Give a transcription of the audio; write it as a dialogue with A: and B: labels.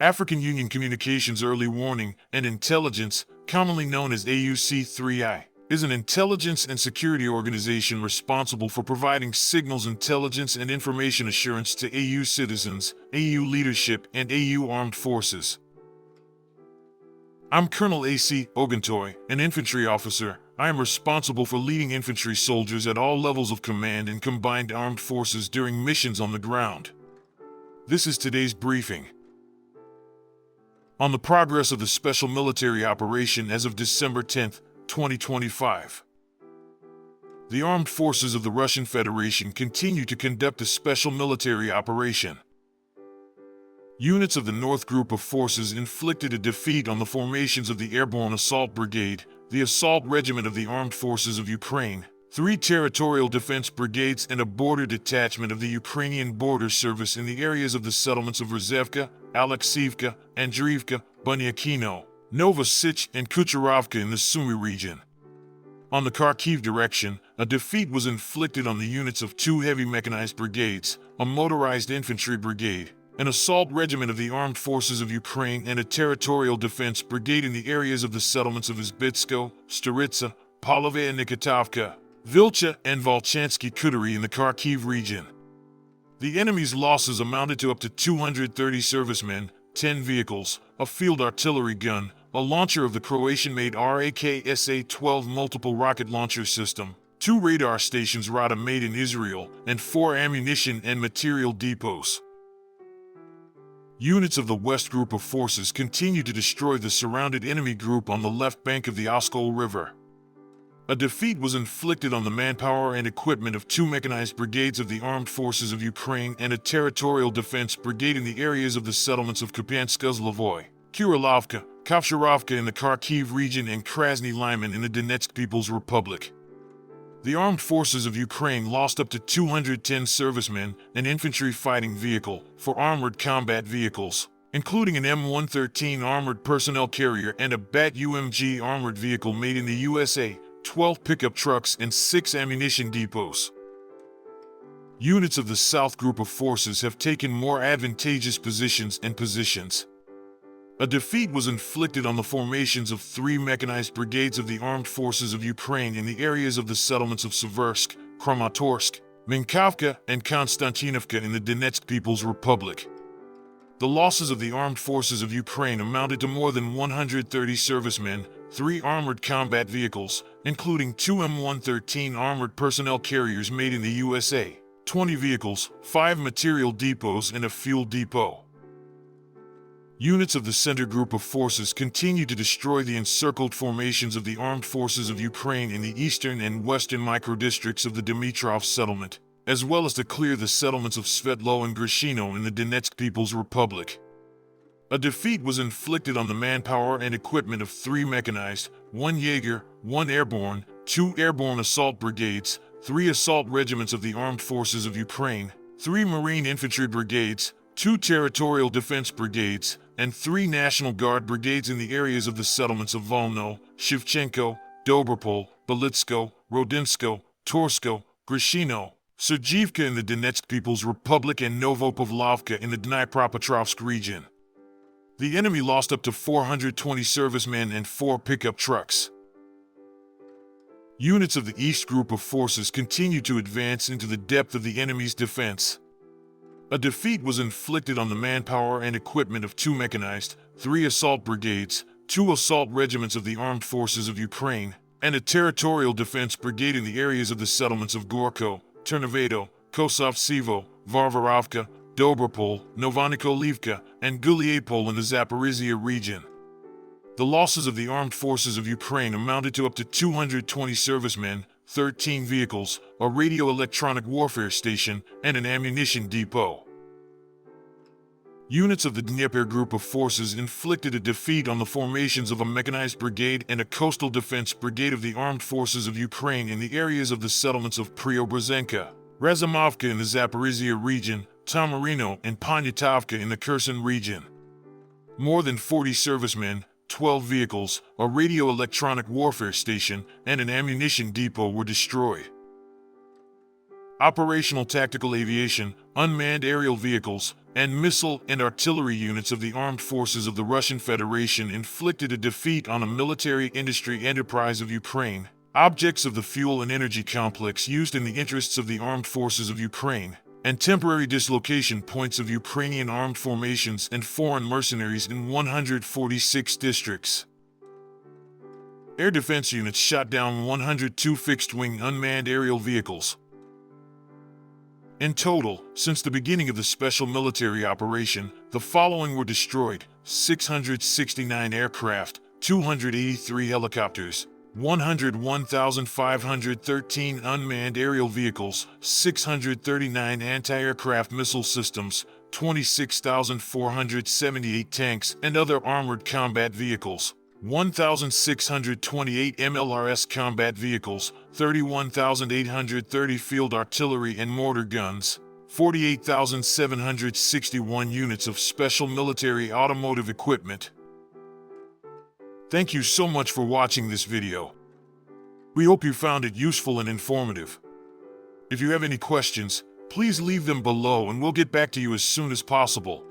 A: African Union Communications Early Warning and Intelligence, commonly known as AUC3I, is an intelligence and security organization responsible for providing signals intelligence and information assurance to AU citizens, AU leadership, and AU armed forces. I'm Colonel A.C. Oguntoy, an infantry officer. I am responsible for leading infantry soldiers at all levels of command in combined armed forces during missions on the ground. This is today's briefing. On the progress of the special military operation as of December 10, 2025. The armed forces of the Russian Federation continue to conduct a special military operation. Units of the North Group of Forces inflicted a defeat on the formations of the Airborne Assault Brigade, the Assault Regiment of the Armed Forces of Ukraine, 3 Territorial Defense Brigades, and a border detachment of the Ukrainian Border Service in the areas of the settlements of Rzevka, Alexeivka, Andriivka, Bunyakino, Novosich, and Kucherovka in the Sumy region. On the Kharkiv direction, a defeat was inflicted on the units of 2 heavy mechanized brigades, a motorized infantry brigade, an assault regiment of the Armed Forces of Ukraine, and a territorial defense brigade in the areas of the settlements of Izbitsko, Staritsa, Polove and Nikotovka, Vilcha, and Volchansky Kuturi in the Kharkiv region. The enemy's losses amounted to up to 230 servicemen, 10 vehicles, a field artillery gun, a launcher of the Croatian-made RAK-SA-12 multiple rocket launcher system, 2 radar stations Rada made in Israel, and 4 ammunition and material depots. Units of the West Group of Forces continue to destroy the surrounded enemy group on the left bank of the Oskol River. A defeat was inflicted on the manpower and equipment of 2 mechanized brigades of the Armed Forces of Ukraine and a territorial defense brigade in the areas of the settlements of Kupiansk-Uzlovoy, Kurilovka, Kovsharovka in the Kharkiv region, and Krasny Lyman in the Donetsk People's Republic. The Armed Forces of Ukraine lost up to 210 servicemen, an infantry fighting vehicle, 4 armored combat vehicles, including an M113 armored personnel carrier and a BAT-UMG armored vehicle made in the USA, 12 pickup trucks, and 6 ammunition depots. Units of the South Group of Forces have taken more advantageous positions. A defeat was inflicted on the formations of 3 mechanized brigades of the Armed Forces of Ukraine in the areas of the settlements of Seversk, Kramatorsk, Minkovka, and Konstantinovka in the Donetsk People's Republic. The losses of the Armed Forces of Ukraine amounted to more than 130 servicemen, 3 armored combat vehicles, including 2 M113 armored personnel carriers made in the USA, 20 vehicles, 5 material depots, and a fuel depot. Units of the Center Group of Forces continue to destroy the encircled formations of the Armed Forces of Ukraine in the eastern and western microdistricts of the Dimitrov settlement, as well as to clear the settlements of Svetlo and Grishino in the Donetsk People's Republic. A defeat was inflicted on the manpower and equipment of 3 mechanized, 1 Jaeger, 1 airborne, 2 airborne assault brigades, 3 assault regiments of the Armed Forces of Ukraine, 3 Marine Infantry brigades, 2 territorial defense brigades, and 3 National Guard brigades in the areas of the settlements of Volno, Shevchenko, Dobropol, Belitsko, Rodinsko, Torsko, Grishino, Sergivka in the Donetsk People's Republic, and Novopavlovka in the Dnipropetrovsk region. The enemy lost up to 420 servicemen and 4 pickup trucks. Units of the East Group of Forces continue to advance into the depth of the enemy's defense. A defeat was inflicted on the manpower and equipment of 2 mechanized, 3 assault brigades, 2 assault regiments of the Armed Forces of Ukraine, and a territorial defense brigade in the areas of the settlements of Gorko, Ternovato, Kosovtsevo, Varvarovka, Dobropol, Novonikolivka, and Guliapol in the Zaporizhia region. The losses of the Armed Forces of Ukraine amounted to up to 220 servicemen, 13 vehicles, a radio-electronic warfare station, and an ammunition depot. Units of the Dnieper Group of Forces inflicted a defeat on the formations of a mechanized brigade and a coastal defense brigade of the Armed Forces of Ukraine in the areas of the settlements of Preobrazhenka, Razumovka in the Zaporizhia region, Tamarino, and Ponytovka in the Kherson region. More than 40 servicemen, 12 vehicles, a radio-electronic warfare station, and an ammunition depot were destroyed. operational tactical aviation, unmanned aerial vehicles, and missile and artillery units of the armed forces of the Russian Federation inflicted a defeat on a military industry enterprise of Ukraine, objects of the fuel and energy complex used in the interests of the armed forces of Ukraine, and temporary dislocation points of Ukrainian armed formations and foreign mercenaries in 146 districts. Air defense units shot down 102 fixed-wing unmanned aerial vehicles. In total, since the beginning of the special military operation, the following were destroyed: 669 aircraft, 283 helicopters, 101,513 unmanned aerial vehicles, 639 anti-aircraft missile systems, 26,478 tanks and other armored combat vehicles, 1,628 MLRS combat vehicles, 31,830 field artillery and mortar guns, 48,761 units of special military automotive equipment. Thank you so much for watching this video. We hope you found it useful and informative. If you have any questions, please leave them below and we'll get back to you as soon as possible.